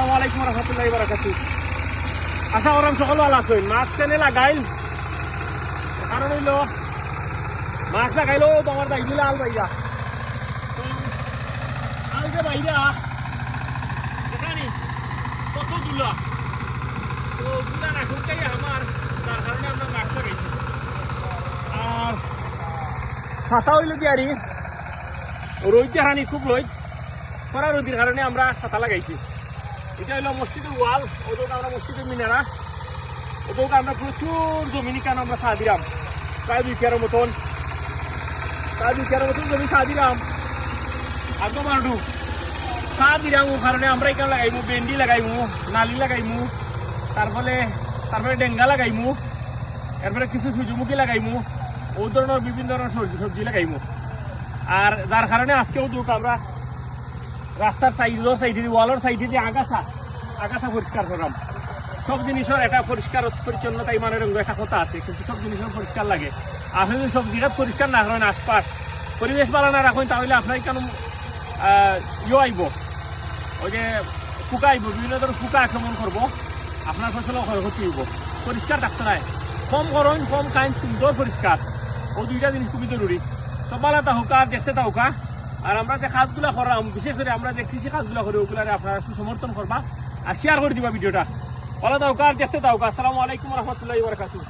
আসসালামু আলাইকুম রহমতুল্লাহি বারাকাতু। আশা করাম সকল ভালো আছেন। মাস্ক টেনে লাগাইল, কারণ হইল মাস্ক লাগাইলো তো আমার বাইরে আল বাইরা আলকে বাইরা এখানে কত দুলা তো দুলা না শুনতেই আমার, তার কারণে আমরা মাস্ক লাগাইছি। আর ছাতা হইল কি আরি রোদ দেখানি খুব রোদ, খরা রোদের কারণে আমরা ছাতা লাগাইছি। এটা হলো মসজিদের ওয়াল, ওদেরকে আমরা মসজিদের মিনারা, ওদেরকে আমরা প্রচুর জমিনি কেন আমরা চা দিলাম, প্রায় 2 কিয়ারের মতন জমি চা দিলাম। একদম আরডু চা দিলাম, ও কারণে আমরা এখানে লাগাইমু ভেন্ডি লাগাইমু, নালি লাগাইমু, তারপরে ডেঙ্গা লাগাইমু, এরপরে কিছু সূর্যমুখী লাগাইমু, ও ধরনের বিভিন্ন ধরনের সবজি লাগাইমু। আর যার কারণে আজকেও দুঃখ আমরা রাস্তার সাইডে ওয়ালের সাইডে যে আগাছা পরিষ্কার করলাম। সব জিনিসের একটা পরিষ্কার পরিচ্ছন্নতা ইমানের একটা কথা আছে, কিন্তু সব জিনিসের পরিষ্কার লাগে। আপনি যদি সব জিনিস পরিষ্কার না করেন, আশপাশ পরিবেশ ভালো না রাখেন, তাহলে আপনার কেন আইব, ওই যে পোকা আইব, বিভিন্ন ধরনের পোকা আক্রমণ করবো, আপনার ফসল ক্ষতি হইব। পরিষ্কার থাকতে নাই, কম গরম কম খাইন, সুন্দর পরিষ্কার, ও দুইটা জিনিস খুবই জরুরি। সব ভালো থাকুকা আর দেখতে থাকুকা। আর আমরা যে কাজগুলো করলাম, বিশেষ করে আমরা যে কৃষি কাজগুলো করি, ওগুলো আপনারা সুসমর্থন করবা আর শেয়ার করে দিবা ভিডিওটা। ভালো থাকুকা আর দেখতে থাকুকা। আসসালামু আলাইকুম রহমতুল্লাহি বারাকাতুহু।